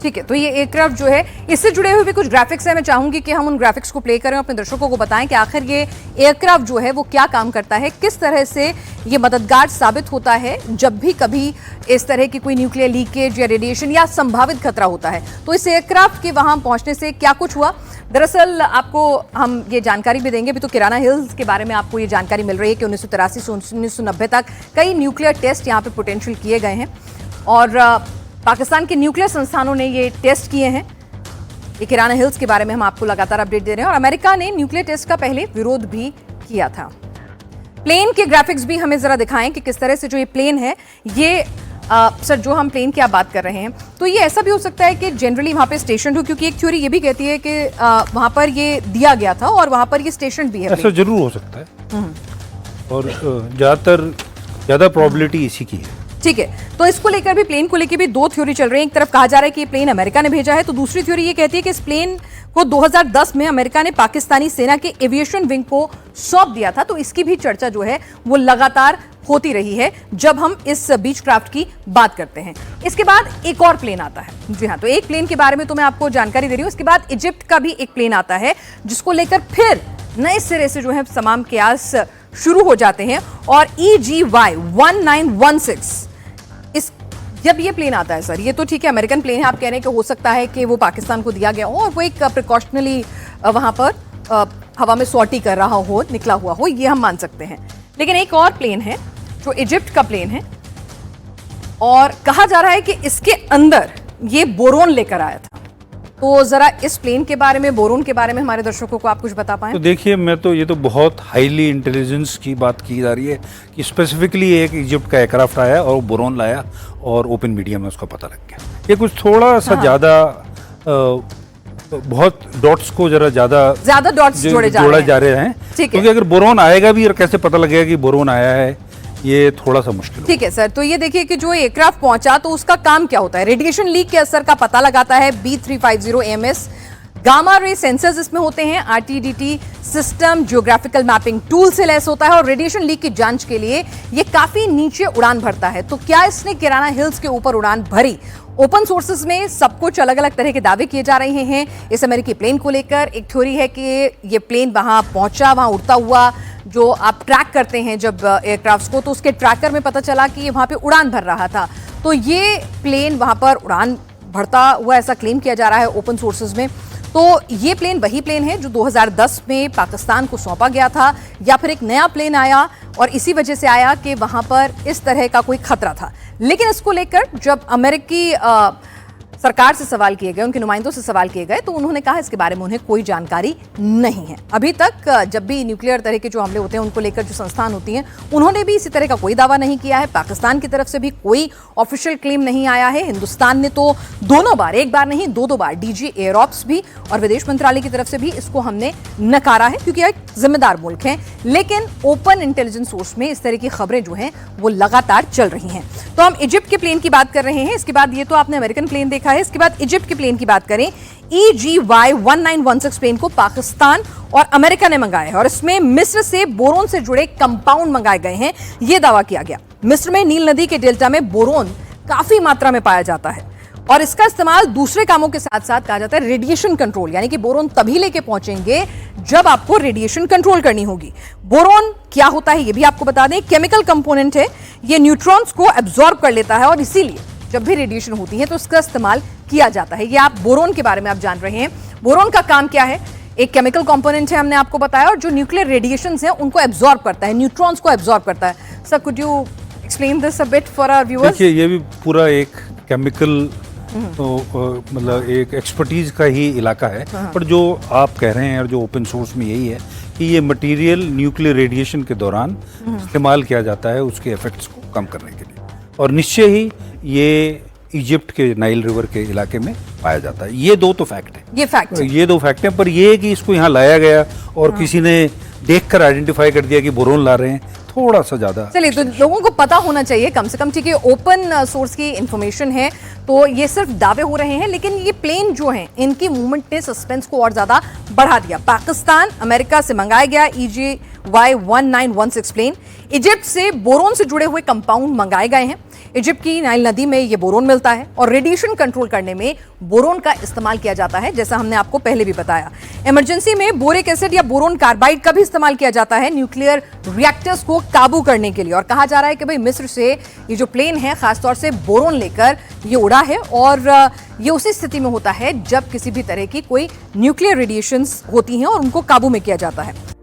ठीक है, तो ये एयरक्राफ्ट जो है, इससे जुड़े हुए भी कुछ ग्राफिक्स हैं। मैं चाहूंगी कि हम उन ग्राफिक्स को प्ले करें, अपने दर्शकों को बताएं कि आखिर ये एयरक्राफ्ट जो है वो क्या काम करता है, किस तरह से ये मददगार साबित होता है जब भी कभी इस तरह की कोई न्यूक्लियर लीकेज या रेडिएशन या संभावित खतरा होता है। तो इस एयरक्राफ्ट के वहां पहुंचने से क्या कुछ हुआ, दरअसल आपको हम ये जानकारी भी देंगे। अभी तो किराना हिल्स के बारे में आपको ये जानकारी मिल रही है कि 1983 से 1990 तक कई न्यूक्लियर टेस्ट यहाँ पे पोटेंशियल किए गए हैं और पाकिस्तान के न्यूक्लियर संस्थानों ने ये टेस्ट किए हैं। ये किराना हिल्स के बारे में हम आपको लगातार अपडेट दे रहे हैं और अमेरिका ने न्यूक्लियर टेस्ट का पहले विरोध भी किया था। प्लेन के ग्राफिक्स भी हमें जरा दिखाएं कि किस तरह से जो ये प्लेन है, ये सर जो हम प्लेन की आप बात कर रहे हैं, तो ये ऐसा भी हो सकता है कि जनरली वहां पे स्टेशन हो, क्योंकि एक थ्योरी ये भी कहती है कि वहां पर ये दिया गया था और वहां पर ये स्टेशन भी है। ऐसा जरूर हो सकता है और ज्यादा प्रोबेबिलिटी इसी की है। ठीक है, तो इसको लेकर भी, प्लेन को लेकर भी दो थ्योरी चल रही है। एक तरफ कहा जा रहा है कि ये प्लेन अमेरिका ने भेजा है, तो दूसरी थ्योरी ये कहती है कि इस प्लेन को 2010 में अमेरिका ने पाकिस्तानी सेना के एविएशन विंग को सौंप दिया था। तो इसकी भी चर्चा जो है वो लगातार होती रही है जब हम इस बीच क्राफ्ट की बात करते हैं। इसके बाद एक और प्लेन आता है। जी हाँ, तो एक प्लेन के बारे में तो मैं आपको जानकारी दे रही हूँ। इसके बाद इजिप्ट का भी एक प्लेन आता है जिसको लेकर फिर नए सिरे से जो है तमाम कयास शुरू हो जाते हैं। और EGY 1916 जब ये प्लेन आता है सर, ये तो ठीक है अमेरिकन प्लेन है, आप कह रहे हैं कि हो सकता है कि वो पाकिस्तान को दिया गया हो और वो एक प्रिकॉशनली वहां पर हवा में सॉर्टी कर रहा हो, निकला हुआ हो, ये हम मान सकते हैं। लेकिन एक और प्लेन है जो इजिप्ट का प्लेन है और कहा जा रहा है कि इसके अंदर ये बोरोन लेकर आया था। तो जरा इस प्लेन के बारे में, बोरोन के बारे में हमारे दर्शकों को आप कुछ बता पाएं? तो देखिए, ये तो बहुत हाईली इंटेलिजेंस की बात की जा रही है कि स्पेसिफिकली एक इजिप्ट का एयरक्राफ्ट आया और बोरोन लाया और ओपन मीडिया में उसका पता लग गया। ये कुछ थोड़ा सा ज्यादा बहुत डॉट्स को जरा ज्यादा डॉट्स जोड़ा जा रहे हैं, क्योंकि अगर बोरोन आएगा भी और कैसे पता लगेगा कि बोरोन आया है, ये थोड़ा सा मुश्किल। ठीक है सर, तो ये देखिए कि जो एयरक्राफ्ट पहुंचा तो उसका काम क्या होता है, रेडिएशन लीक के असर का पता लगाता है। B350 AMS gamma ray sensors इसमें होते हैं। RTDT system geographical mapping tool से लैस होता है और रेडिएशन लीक की जांच के लिए ये काफी नीचे उड़ान भरता है। तो क्या इसने किराना हिल्स के ऊपर उड़ान भरी? ओपन सोर्सेज में सब कुछ अलग अलग तरह के दावे किए जा रहे हैं इस अमेरिकी प्लेन को लेकर। एक थ्योरी है कि ये प्लेन वहां पहुंचा, वहां उड़ता हुआ, जो आप ट्रैक करते हैं जब एयरक्राफ्ट्स को, तो उसके ट्रैकर में पता चला कि ये वहां पे उड़ान भर रहा था। तो ये प्लेन वहां पर उड़ान भरता हुआ ऐसा क्लेम किया जा रहा है ओपन सोर्सेज में। तो ये प्लेन वही प्लेन है जो 2010 में पाकिस्तान को सौंपा गया था, या फिर एक नया प्लेन आया और इसी वजह से आया कि वहां पर इस तरह का कोई खतरा था। लेकिन इसको लेकर जब अमेरिकी सरकार से सवाल किए गए, उनके नुमाइंदों से सवाल किए गए, तो उन्होंने कहा इसके बारे में उन्हें कोई जानकारी नहीं है। अभी तक जब भी न्यूक्लियर तरह के जो हमले होते हैं उनको लेकर जो संस्थान होती हैं, उन्होंने भी इसी तरह का कोई दावा नहीं किया है। पाकिस्तान की तरफ से भी कोई ऑफिशियल क्लेम नहीं आया है। हिंदुस्तान ने तो दोनों बार, एक बार नहीं दो बार, DG एयर ऑप्स भी और विदेश मंत्रालय की तरफ से भी इसको हमने नकारा है, क्योंकि एक जिम्मेदार मुल्क है। लेकिन ओपन इंटेलिजेंस सोर्स में इस तरह की खबरें जो हैं वो लगातार चल रही हैं। तो हम इजिप्ट के प्लेन की बात कर रहे हैं। इसके बाद ये तो आपने अमेरिकन प्लेन देखा है, इसके बाद इजिप्ट के प्लेन की बात करें। EGY 1916 प्लेन को पाकिस्तान और अमेरिका ने मंगाया है और इसमें मिस्र से बोरोन से जुड़े कंपाउंड मंगाए गए हैं, यह दावा किया गया। मिस्र में नील नदी के डेल्टा में बोरोन काफी मात्रा में पाया जाता है और इसका इस्तेमाल दूसरे कामों के साथ साथ कहा जाता है रेडिएशन कंट्रोल, यानी कि बोरोन तभी लेके पहुंचेंगे जब आपको रेडिएशन कंट्रोल करनी होगी। बोरोन क्या होता है ये भी आपको बता दें, केमिकल कंपोनेंट है, ये न्यूट्रॉन्स को एब्जॉर्ब कर लेता है और इसीलिए जब भी रेडिएशन होती है तो इसका इस्तेमाल किया जाता है। ये आप बोरोन के बारे में आप जान रहे हैं। बोरोन का काम क्या है? एक केमिकल कंपोनेंट है, हमने आपको बताया, और जो न्यूक्लियर रेडिएशंस हैं उनको एब्जॉर्ब करता है, न्यूट्रॉन्स को एब्जॉर्ब करता है। Sir, could you explain this a bit for our viewers? देखिए, ये भी पूरा एक केमिकल मतलब एक एक्सपर्टीज का ही इलाका है, पर जो आप कह रहे हैं और जो ओपन सोर्स में यही है कि ये मटेरियल न्यूक्लियर रेडिएशन के दौरान इस्तेमाल किया जाता है उसके इफेक्ट्स को कम करने के लिए, और निश्चय ही ये इजिप्ट के नाइल रिवर के इलाके में पाया जाता है। ये दो तो फैक्ट है, ये दो फैक्ट है, पर ये कि इसको यहाँ लाया गया और किसी ने देखकर आइडेंटिफाई कर दिया कि बोरोन ला रहे हैं, थोड़ा सा ज्यादा। चलिए, तो लोगों को पता होना चाहिए कम से कम, ठीक है, ओपन सोर्स की इंफॉर्मेशन है, तो ये सिर्फ दावे हो रहे हैं। लेकिन ये प्लेन जो हैं, इनकी मूवमेंट ने सस्पेंस को और ज्यादा बढ़ा दिया। पाकिस्तान, अमेरिका से मंगाया गया EGY 1916 प्लेन, इजिप्ट से बोरोन से जुड़े हुए कंपाउंड मंगाए गए हैं। इजिप्ट की नाइल नदी में ये बोरोन मिलता है और रेडिएशन कंट्रोल करने में बोरोन का इस्तेमाल किया जाता है, जैसा हमने आपको पहले भी बताया। इमरजेंसी में बोरिक एसिड या बोरोन कार्बाइड का भी इस्तेमाल किया जाता है न्यूक्लियर रिएक्टर्स को काबू करने के लिए। और कहा जा रहा है कि भाई मिस्र से ये जो प्लेन है खासतौर से बोरोन लेकर ये उड़ा है और ये उसी स्थिति में होता है जब किसी भी तरह की कोई न्यूक्लियर रेडिएशंस होती हैं और उनको काबू में किया जाता है।